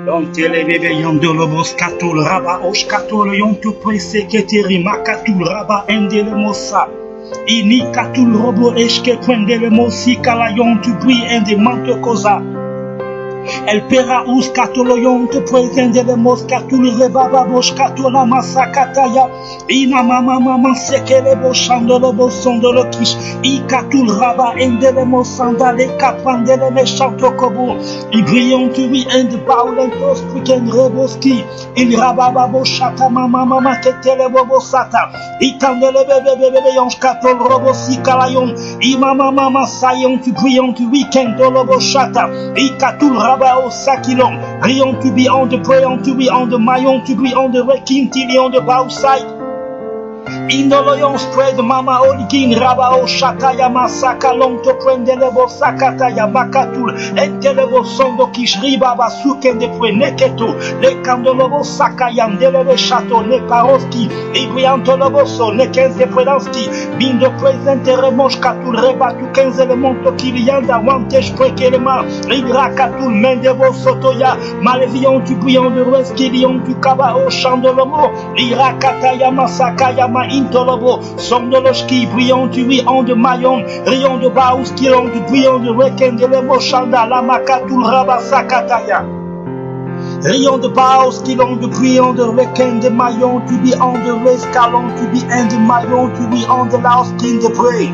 Don telebebe yondolo boskatul raba oshkatul yontu prese keteri makatul raba endele mosa. Ini katul robo eske prendele mosi kala yontu bri ende manto koza. El pera us katoloyon te presente de moscatul rebaba boskatola masakataya. Ina mama sekele boshandolo bosondolo kish. I katul raba endele mosandale kapandele meshanto kobo. I brillante oui end baulentos quiken reboski. Il rababa boshata mama ketele bobosata. I tandele bebe yonj katol robosi kalayon. I mama sayon tu brillante weekend dolo boshata. I katul raba o sakilon. Rion to be on the prayon to be on the mayon to be on the rekin tili on the bow side. Indoloyon spread mama olikin rabao shataya masaka long to prendelebo sakataya makatul entelebo sondo kishriba basuken de neketo le kandolobo sakayam delebe chateau ne paroski ibriantolobo so ne 15 predanski bindo presente remosh katul rebatu 15 elemonto kilianda wantesh prekelema ibrakatul mendebo sotoya malevion tu brillant de reskilion tu kabao chandolomo irakataya masakaya ma intolobo somnoloski brillant tu en de mayon rayon de baus qui ont du brillant de reken de lemo chanda la makatul rabasakataya rayon de baus qui ont du brillant de reken de mayon tu bi en de rescalon tu bi en de mayon tu bi en de lauskin de pré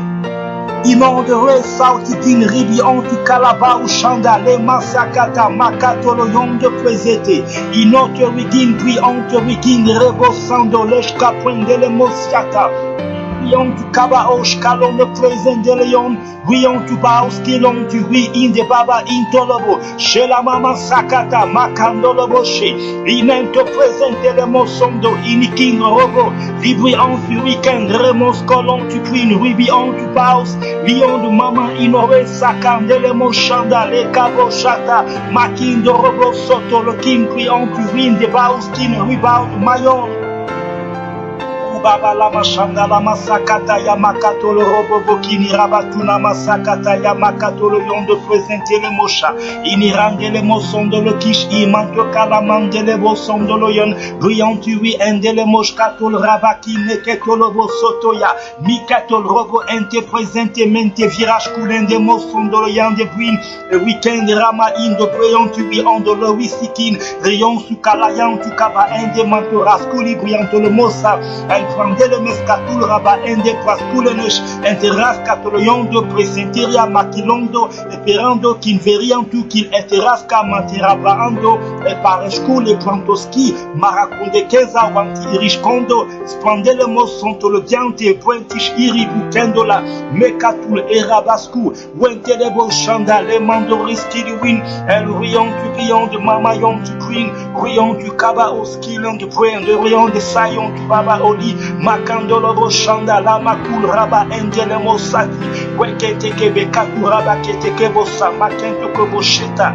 Imon de re sautikin ribi en tu kalaba ou chanda le masakata makatolo yon de prezete inote wigin pri en te wigin rebosando leshka prende le mosiata Rion tu kaba osh kalon de present de leon Rion tu baus kilon tu wi in de baba intolobo Shela mama sakata makandolobo she Imento presente le mosondo inikin robo Libri en tu weekend remos kolon tu queen Ribi en tu baus Rion de mama inore sakande le moshanda le kabo shata Makindo robo soto le kin pri en tu win de baus kin rebound mayon Baba la mashanda la masakata ya makato le robo bokini rabatuna masakata ya makato le yon de présenter le mocha ini range le moson de le kish imanto kalamande le boson de le yon brillant tu oui ende le moch kato le rabaki neketo le bosoto ya mikato le robo ente présente mente virage coulende moson de le yon de bruine le weekend rama in de brillant tu oui en de le wisikin rayon su kalayan tu kaba ende manto raskuli brillant le mosa prendre le mescatul raba ende praskulenesh enteras katoloyon de presenteria makilondo esperando kin veriantu kil enterasca manterabando e pareshku le plantoski marakunde keza wanti irishkondo sprande le mosonto le diante pointish iri bukendola mekatul erabasku wente de bo chanda le mandoriski du win el rion tu rion de mamayon tu queen rion tu kaba oskilon de prend de rion de sayon tu baba oli Makandolo boshanda la makul raba endele mosaki wekete kebe katu raba kete kebo sa makento kobo sheta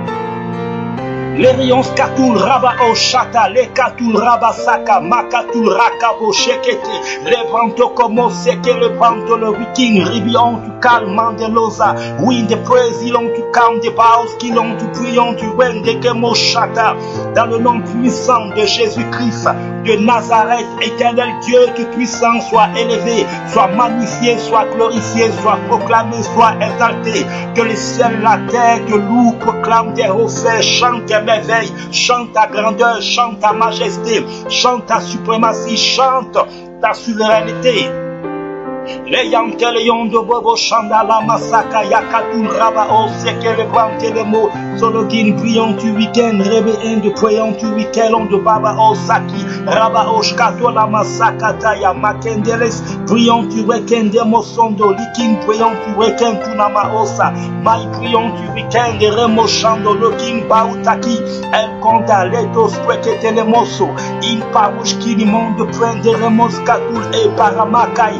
les rayons katul raba o chata les katul raba saka makatul rakabo shekete les branto como seke le branto le viking ribi on tu calme mandelosa wind the praise on tu calme des baus qui l'ont tu prions tu wende kemo chata dans le nom puissant de Jésus-Christ de Nazareth, éternel Dieu, que puissant soit élevé, soit magnifié, soit glorifié, soit proclamé, soit exalté, que le ciel, la terre te loue, proclame tes hauts faits, chante tes merveilles, chante ta grandeur, chante ta majesté, chante ta suprématie, chante ta souveraineté. Les yanteleyon de bobo chanda la masaka yakatul raba o seke le brante le mo sologin brillant tu weekend rebe de poyon tu weekend de baba o saki raba o shkato la masaka taya makendeles brillant tu weekend de mosondo likin poyon tu weekend tunama osa mai brillant tu weekend remo chando lokin bautaki el konda letos kwekete le moso in parush ki monde prendre remos katul e paramakai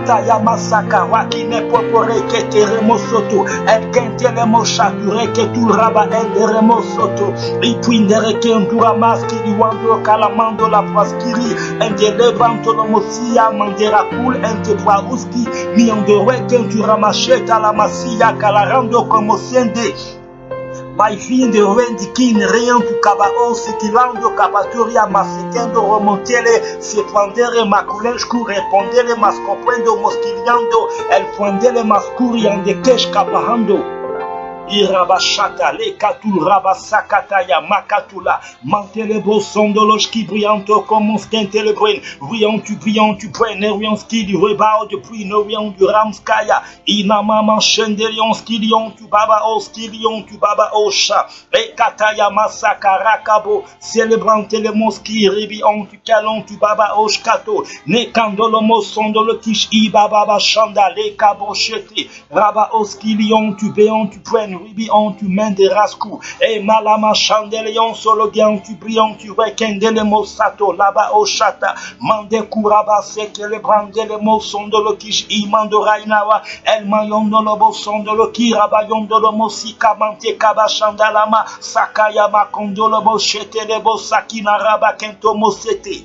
Wataya masaka wakine popore kete remosoto el kente le moshature ketul raba el remosoto ipwinde rekendura maski di wando kalamando la praskiri ente levanto lo mosia mandera kul ente prauski mi onde rekentura macheta la masia kalarando como siende my fin de rendikin, rien tu cabao, sikilando capaturia, masekendo, remontele, se prendere maculescu, respondele, mascopendo, mosquiliando, el prendele, mascuriande, kesh capahando. Irabashata, le katul rabasakataya, makatula, mantelebo sondolos qui brillanto comme mon stentelebrine, brillant tu prennes, rianski du rebao depuis Norian du Ramskaya, inamama chendelion skilion tu baba o skilion tu baba osha, e kataya masakarakabo, célébrant le moski, ribion tu calon tu baba oshkato, ne kandolomo sondolo kish i baba chanda, le kabochete, raba oskilion tu béon tu prennes. Ribi on tu mènes des rascous et malama chandelion solo gain tu brillant tu rekendele mosato là-bas au chata mande kuraba seke le brandele mo sondolo kish imando rainawa el mayon no lobo sondolo kiraba yondolo mosika mante kaba chandalama sakaya makondolo bo chetele bo sakina raba kento mosete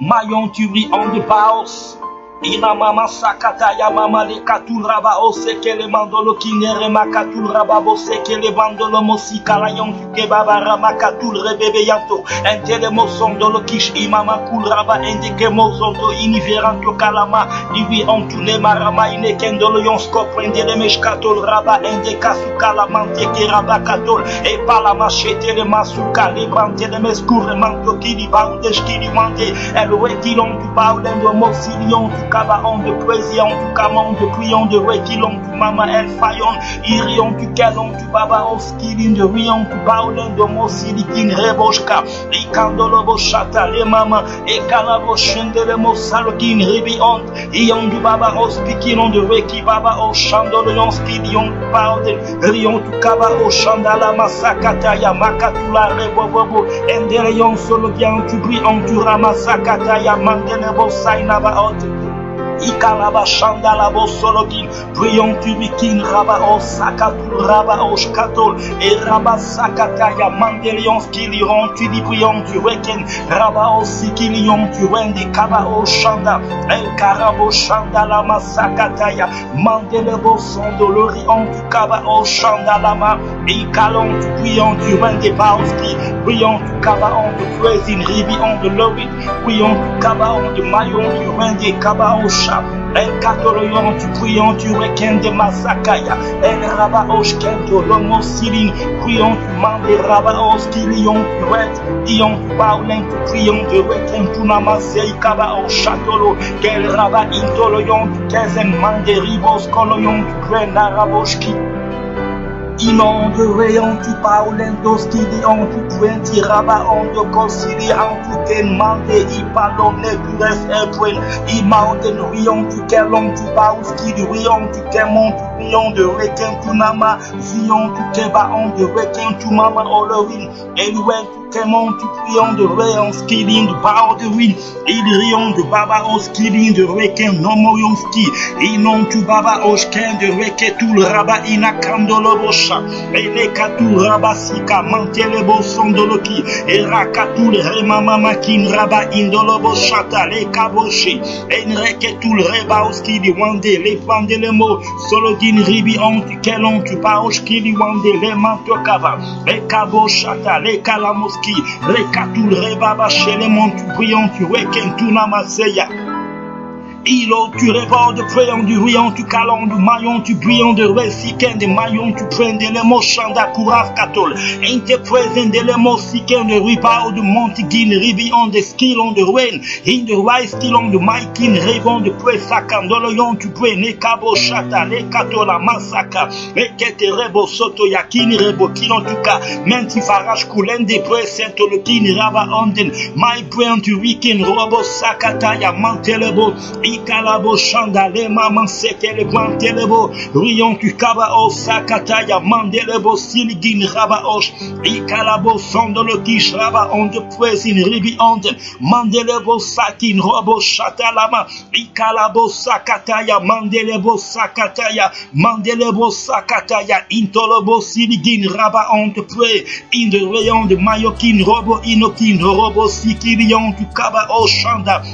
mayon tu brillant de baos. Ina mama sakata ya mama le katul raba o seke le mandolo kinere makatul raba bo seke le bandolo mosika la yon ke baba rama katul rebebe yanto entele mo sondolo kish imama kul raba indike mo sondo iniveranto kalama iwi ontune marama ine kendolo yon skoprende le meshkatol raba indeka sukala mante ke raba katol e pala machete le masuka le brante le meskur manto kili baundesh kili mante el wetilon tu baulendo mosilion Kaba on de poésie, on tu camon de prion de requilon tu mama el fayon, irion tu calon tu baba oskilin de rion tu baulen de mosilikin reboshka, ikandolo boshata le mama, e kalabo shende le mosalokin ribiont, ion du baba ospikinon de reki baba o chandolo yon skilion tu bauden, rion tu kaba o chandala masakata ya makatula rebobobo, endele yon solo bien tu brion tu ramasakata ya mandele bosaina baote. Ikalaba chandala bo sologin, prion tubikin raba o sakatul raba o shkatol, et raba sakataya mandelion skilion tu di prion tu weken, raba o sikilion tu wendi kaba o shanda, el karabo chandala masakataya, mandelebo sondolori on tu kaba o chandalama, ikalon tu prion tu wendi baoski, prion tu kaba on de cuisine, ribi on de lobby, prion tu kaba on de maillon tu wendi kaba o El katoloyon tu prion tu reken de masakaya El raba oshkento lomo silin prion tu mande raba oskilion tu wet Ion tu baulen tu prion de reken tu namasei kaba o chatolo Kel raba intoloyon tu kezen mande ribos koloyon tu kren araboshki Inon de rayon tu paulen doskili on tu twenti raba on de konsili en tu ken mande I palone tu ref epwen I mountain rion tu kelon tu pauskili rion tu kemon tu rion de reken tu nama zion tu keba on de reken tu mama olorin elwen tu kemon tu prion de rayon skilling de bao de win il rion de baba o skilling de reken no moyon ski inon tu baba oshken de reke tout le raba inakandolo bosh Ele katul rabasika mantelebo sondoloki era katul remama makin raba indolobo chata le kaboshi enreke tul rebauski di wande le pande le mo solodin ribi on tu kelon tu paoshki di wande le manto kava le kaboshata le kalamoski le katul rebaba chez le mont tu prion tu weken tu namaseya Ilo tu révores de priant du riant tu calon du maillon tu brillant de réciquen de maillon tu prends de l'émo chanda couraf catol inte présent de l'émo siquen de ribao de montigin ribion de skilon de ruin in de wise skilon de maikin revon de presakan dans le yon tu prends kabo chata le catola massaka et kete rebo soto yakini rebo kilon tu ka menti farage coulen de presento le kin raba onden my prend tu weekend robo sakata ya mantelebo Ikalabo chandale maman sekele plantelebo rion tu kaba o sakata ya mandelebo siligin raba osh Ikalabo sondolo kish raba on de presin ribi on mandelebo sakin robo chatalama Ikalabo sakata ya mandelebo sakata ya intolobo siligin raba on de pre in de rayon de mayokin robo inokin robo sikilion tu kaba o chanda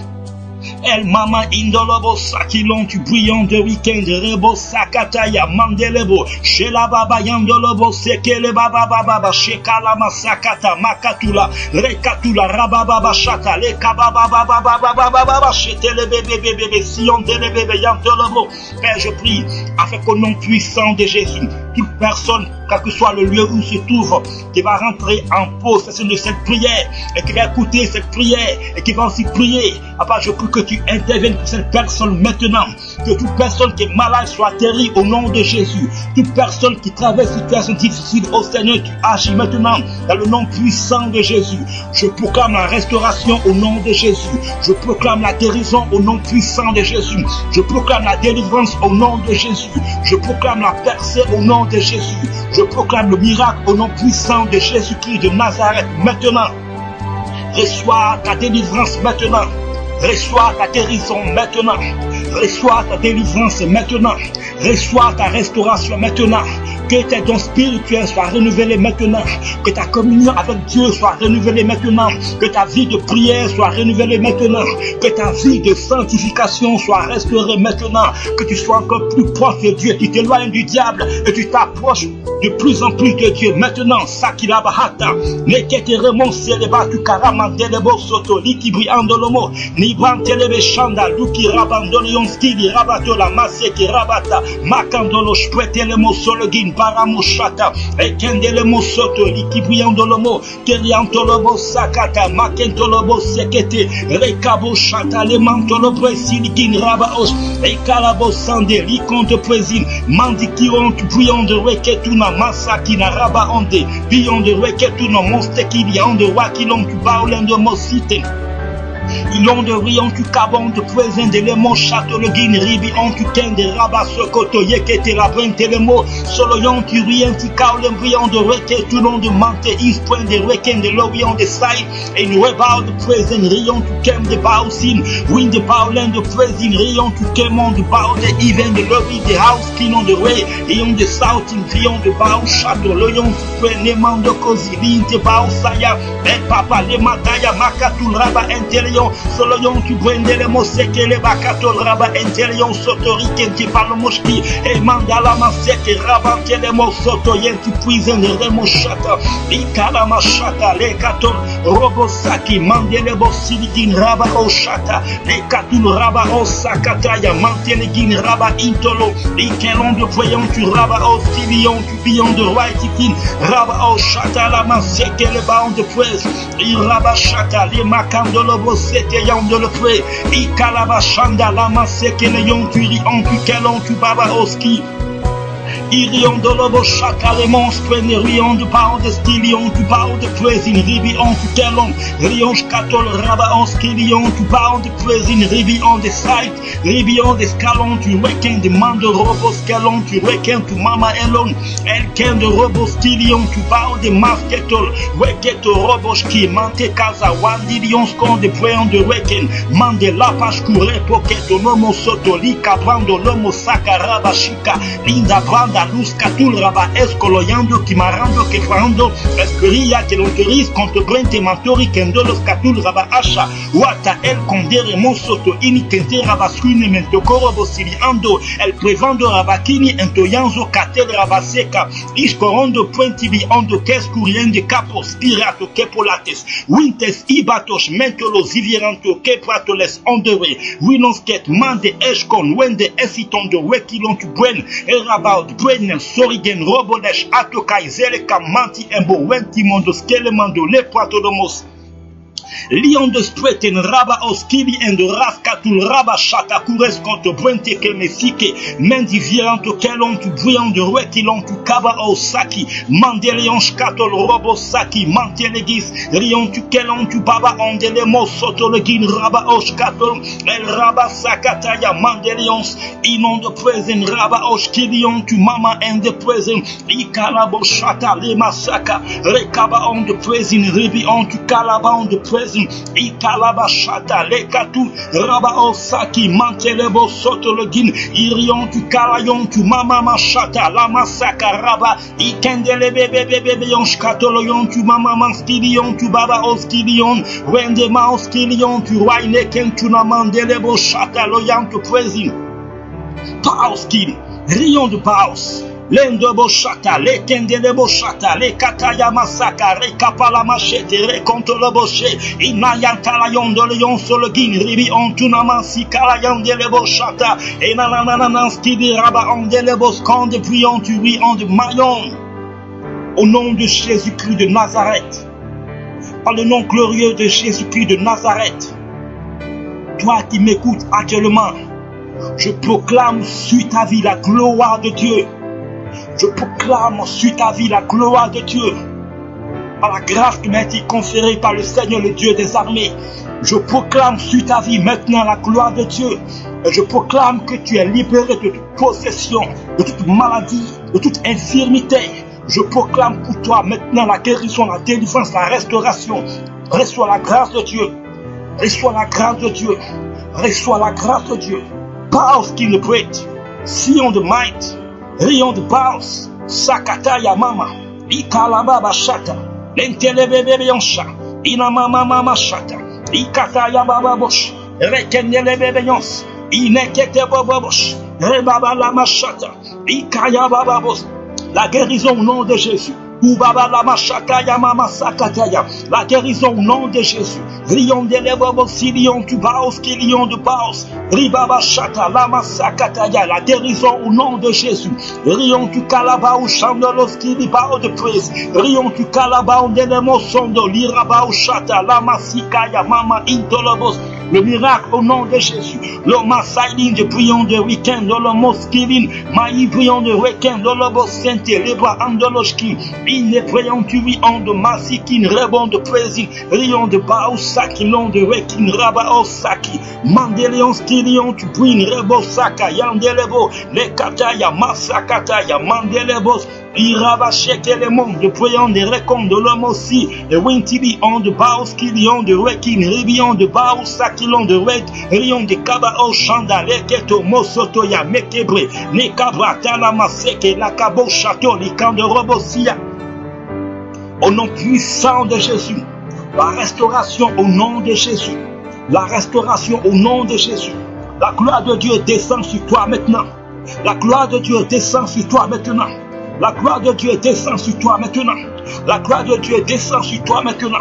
El Mama Indolobo Sakilon, tu brillant de week-end, Rebo Sakataya, Mandelebo, Shela Baba Yandolobo, Sekele Baba Baba, Shekala Masakata, Makatula, Rekatula, Rababa Shata, Lekababa Baba Baba Baba, Shetele Bébé, Sion Tele Bébé Yandolobo. Père, je prie, afin qu'au nom puissant de Jésus, toute personne, quel que soit le lieu où se trouve, qui va rentrer en possession de cette prière, et qui va écouter cette prière, et qui va aussi prier, Papa, je prie que tu interviennes pour cette personne maintenant, que toute personne qui est malade soit guérie au nom de Jésus, toute personne qui traverse une situation difficile, au Seigneur, tu agis maintenant, dans le nom puissant de Jésus. Je proclame la restauration au nom de Jésus, je proclame la guérison au nom puissant de Jésus, je proclame la délivrance au nom de Jésus, je proclame la percée au nom de Jésus, je proclame le miracle au nom puissant de Jésus-Christ de Nazareth maintenant. Reçois ta délivrance maintenant. Reçois ta guérison maintenant. Reçois ta délivrance maintenant. Reçois ta restauration maintenant. Que tes dons spirituels soient renouvelés maintenant. Que ta communion avec Dieu soit renouvelée maintenant. Que ta vie de prière soit renouvelée maintenant. Que ta vie de sanctification soit restaurée maintenant. Que tu sois encore plus proche de Dieu. Tu t'éloignes du diable et tu t'approches de plus en plus de Dieu. Maintenant, Sakila Bahata, Nekete Remonse Lebatu Karamandelebo Soto, Likibri Andolomo, Nibran Telebe Shanda, Luki Rabandolion Skili, Rabatola, Maseki Rabata, Makandolo, Shpretelemo Sologin, Paramoshata, Ekendelemo Soto, Likibri Andolomo, Keriantolobo Sakata, Makentolobo Sekete, Rekabo Shata, Lemantolobo Siligin, Rabaos, Ekalabo Sande, Likonte Presin, Mandikiron, Bouillon de Reketuna, Masakina, Raba Onde, Billon de Reketuna, Monstekili, Onde, Wakilon, Kubaolen de Mosite. Ilon de rion tu cabon de présent de l'émon château le guin ribi on tu ken de rabat sokoto yekete la brente le mot solo yon tu rien tu kaolem brion de reke tout nom de mante is point de reken de l'orion de sai et nous rebao de présent rion tu kem de baousin win de baolen de présent rion tu kemon de bao de even de lobby de house kinon de way rion de southing rion de bao château le yon tu prenez man de kozi lin de bao saya et papa le mataya makatul rabat intérieur solo yon tu brende le moseke le bakatol raba intérieur sotori kenti palo moshki et mandala maseke raba le mosoto yen tu prison de remoshata ikala mashata le katol robosaki mandele bosilidin raba oshata le katul raba osakata ya mantele gin raba intolo ikelon de voyant tu raba ostilion tu bion de waitikin raba oshata la maseke le baon de presse il raba shata le makandolo c'était yon de le feu, i kalaba shanda la maseke le yon tu ri on tu kelon tu baba oski. Irion de lobo chaka les monstres prennent rion de pao de stilion tu pao de présine ribi on tu kelon rion skatol raba on skilion tu pao de présine ribi on de site ribi on de scalon tu weekend de man de robo scalon tu weekend tu mama elon elken de robo stilion tu pao de masketol weketo robo ski mante casa wandilion skon de préon de weekend mande la page courir poketo nomo soto li cabrando lomo sakaraba shika linda branda luz katul raba escoloyando kimarando kefrando esperia que l'autorise contre brente mantori kendo los katul raba asha wata el kondere monsoto ini kente raba skune mento korobo siliando el prevando raba kini ento yanzo katel raba seka iskorondo pointibi ondo keskuriende kapos pirato kepolates wintes ibatos mentolo zivieranto kepratoles ondere winonsket mande eskon wende esitondo wekilon tu buen el raba Brennan, Sorigen, Robodesh, Atokai, Zeleka, Manti, Embo, Wenti, Mondo, Skelemando, Le Pratodomos. Lion de Spreten, Raba Oskili and Raskatul Raba Shata Kures contre Brente Kelmesike, Mendi Vieranto Kelon tu Brian de Rekilon tu Kaba Osaki, Mandelion Shkatol Robo Saki, Mantelegis, Rion tu Kelon tu Baba Ondelemo Sotolegin Raba Oshkatol, El Raba Sakataya Mandelions, Inon de Presen Raba Oshkilion tu Mama and the Presen, Ikalabo Shata Le Masaka, Rekaba on the Presen, Ribi on tu Kalaba on the Presen. presence. Ikalabashata lekatu raba osaki mantelebo soto le gin irion tu kalayon tu mama machata la masaka raba ikendele bebe yon skatoloyon tu mama manskilion tu baba oskilion wende ma oskilion tu waine ken tu namandelebo chata loyan tu presence. Paus kin rion de paus Lendo boshata, le kendele boshata, le kataya masaka, re kapala machete, re kontolo boshe, inayanta la yondo le yon solo gin, ribi on tunamansi kala yondele boshata, et nananana skidi raba ondele boskan depuis on tu ri on de mayon. Au nom de Jésus-Christ de Nazareth, par le nom glorieux de Jésus-Christ de Nazareth, toi qui m'écoutes actuellement, je proclame sur ta vie la gloire de Dieu. Je proclame sur ta vie la gloire de Dieu. Par la grâce qui m'a été conférée par le Seigneur, le Dieu des armées. Je proclame sur ta vie maintenant la gloire de Dieu. Et je proclame que tu es libéré de toute possession, de toute maladie, de toute infirmité. Je proclame pour toi maintenant la guérison, la délivrance, la restauration. Reçois la grâce de Dieu. Reçois la grâce de Dieu. Reçois la grâce de Dieu. Power in the great. Sion de might. Rion de Baos, Sakata ya mama, Ikalababa shata, Lentelebebe yonsha, Inamama mama shata, Ikata ya baba bosh, Rekendelebebe yons, Inekete bobobosh, Rebaba lama shata, Ikaya baba bos. La guérison au nom de Jésus. Ubaba lama shata ya mama sakata ya. La guérison au nom de Jésus. Rion de lebobo silion tu baos kilion de baos. Ribaba shata lama sakata ya. La guérison au nom de Jésus. Rion tu kalaba ou chandolos kili bao de praise. Rion tu kalaba ou delemo sondo liraba ou shata lama sikaya mama intolobos. Le miracle au nom de Jésus. Le massaïline de prions de week-end, le moskilin, maï prions de week-end, le bos sainte, les bras andoloshki, in les prions tu vis en de massikin, rebond de présil, rion de baosaki, long de wekin, rabaosaki, mandelion skilion, tu pries, rebosaka, yandelebo, les kataya, massakataya, mandelebos, irabacheke les mondes, de prions de récon de l'homme aussi, de wintibi on de baoskilion, de wekin, ribion de baosaki, Kilon de Wed, Rion de Kabao Shanda, Leketo, Mosoto ya Mekebre, Nekabra, Talamaseke, Lakabo Château, Likan de Robosia. Au nom puissant de Jésus, la restauration au nom de Jésus, la restauration au nom de Jésus. La gloire de Dieu descend sur toi maintenant. La gloire de Dieu descend sur toi maintenant. La gloire de Dieu descend sur toi maintenant. La gloire de Dieu descend sur toi maintenant.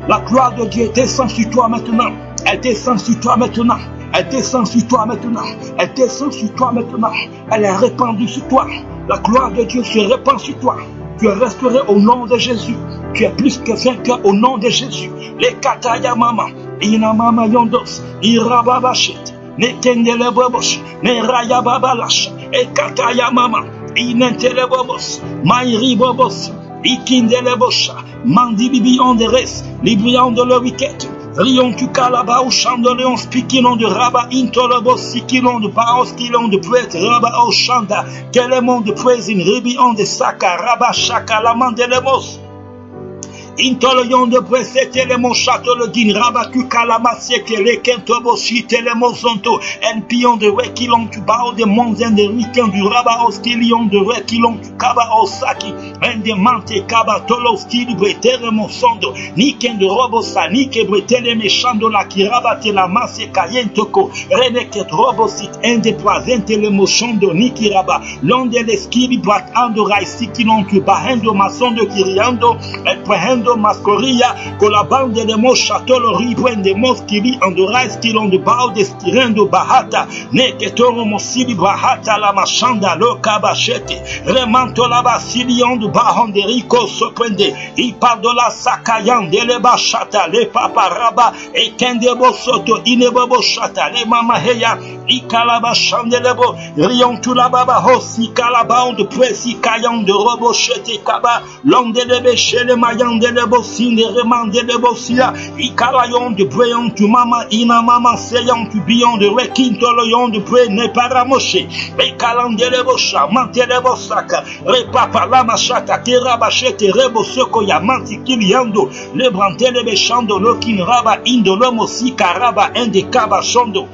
La gloire de Dieu descend sur toi maintenant. Elle descend sur toi maintenant. Elle descend sur toi maintenant. Elle descend sur toi maintenant. Elle est répandue sur toi. La gloire de Dieu se répand sur toi. Tu es restauré au nom de Jésus. Tu es plus que vainqueur au nom de Jésus. Les kataya mama, ina mama yondos, irababashit, ne kendele bobosh, ne raya babalash, et kataya mama, inentele bobos, mairi bobos, ikindele bosha, mandi bibi on de res, librion de le wicket. Rion tu kalaba ou chandoléon spikilon de raba intolobos sikilon de baos kilon de prêtre raba au chanda kelemon de praising ribion de saka raba shaka la mandelemos Intoloyon de Bresse, Telemo Château le Guin, Rabaku Kalamasie, Kele Kentoboshi, Telemo Zonto, en pion de Rekilon, tu bao de Monzen, de Riken, du Rabaos, Kilion, de Rekilon, tu Kaba Osaki, en de Mante, Kaba Tolos, Kilibre, Telemo Sondo, Niken de Robosa, Nikebre, Teleme Chando, la Kirabate, la Masse, Kayentoko, Reneket, Robosit, en de Poisin, Telemo Chando, Nikiraba, Londe, l'Eskili, Brak, Andorai, Sikilon, tu Bahendo, Masondo, Kiriando, et Prehendo, Mascoria, con la bande de mos château, le ribuen de mos kili, andorai, skilon de bao, de skirendo, bahata, ne que toro mosili, bahata, la machanda, le cabachete, remanto la basilion de bahon de rico, sorprende, il parle de la sakayan, de le bachata, le paparaba, et kende bosoto, inebobo chata, le mamaheya, ikalaba chandelebo, rion tu la baba, hosi, kalabao de presi, kayan de robochete, kaba, long de lebe, chez le mayan de le bossin, de remande le bossia, Ikalayon de Brayon to Mama, Ina Mama, Seyon to Bion de Rekinto Loyon de Bray, ne paramoshe, Bekalande le bosha, Mante le bosaka, Repapa la machata, Terabachete, Rebo Sokoya, Manti Kiliando, le Brante le Bechando, Lokin Raba, Indo Lomosi, Karaba, Inde Kaba Shondo,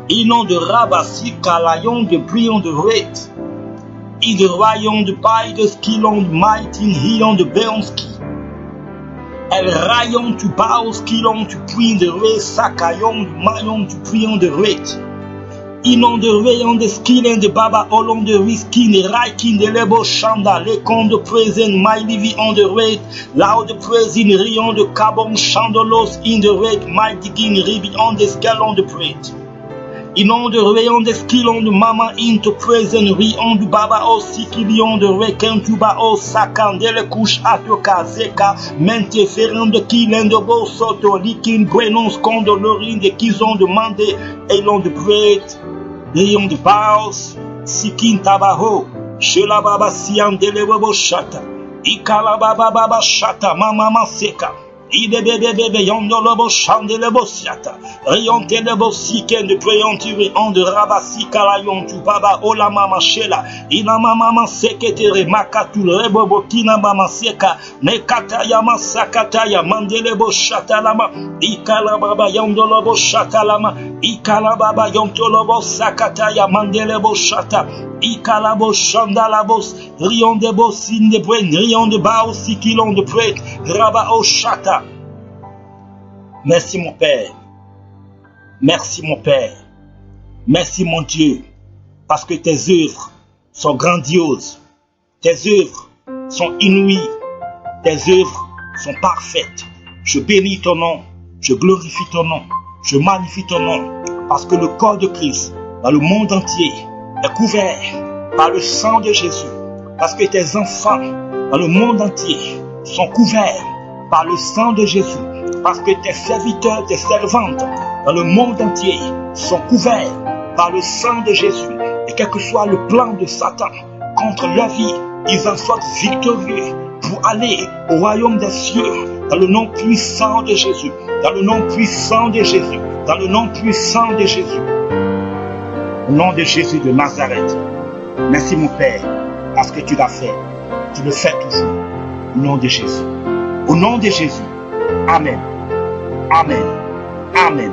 Inon de Raba, Sikalayon de Brion de Ret, I de Rayon de Paille de Skilon de Maitin, Hion de Beonski, El Rayon tu Baos, Kilon tu Puin de Ret, Sakayon du Mayon tu Puyon de Ret, Inon de Rayon de Skilin de Baba Olon de Riskin, de Raikin de Lebo Chanda, Lekon de Prezen, Mailivi on de Ret, Lao de Prezin, Rion de Cabon, Chandolos in de Ret, Maitigin, Ribi on de Scalon de Pret. Inon de rayon de skilon de mama into present rion du baba aussi kilion de requin tu ba o sakan de le couche atoka zeka mente ferrand de kilen de bo soto likin brenons kondo lorin de kizon de mande elon de bread rayon de baos sikin tabaho shela baba sian de le bobo chata ikala baba baba chata mama maseka Ide bebe yondo lobo chande le bosiata. Rayon te le bosiken de preyon tu rion de rabasi kalayon tu baba ola mama shela. Ina mama seketere makatu rebobo kina mama seka. Ne kataya masakataya mandele bo chata lama. Ikala baba yondo lobo chata lama. Ikala baba yondo lobo sakataya mandele bo chata. Ikala bo chanda la bos. Rion de bosin de bren. Rion de bao sikilon de prek. Raba o chata. Merci mon Père. Merci mon Père. Merci mon Dieu. Parce que tes œuvres sont grandioses. Tes œuvres sont inouïes. Tes œuvres sont parfaites. Je bénis ton nom. Je glorifie ton nom. Je magnifie ton nom. Parce que le corps de Christ dans le monde entier est couvert par le sang de Jésus. Parce que tes enfants dans le monde entier sont couverts par le sang de Jésus. Parce que tes serviteurs, tes servantes dans le monde entier sont couverts par le sang de Jésus. Et quel que soit le plan de Satan contre leur vie, ils en sortent victorieux pour aller au royaume des cieux dans le nom puissant de Jésus. Dans le nom puissant de Jésus. Dans le nom puissant de Jésus. Au nom de Jésus de Nazareth. Merci mon Père, parce que tu l'as fait. Tu le fais toujours. Au nom de Jésus. Au nom de Jésus. Amen. Amen. Amen.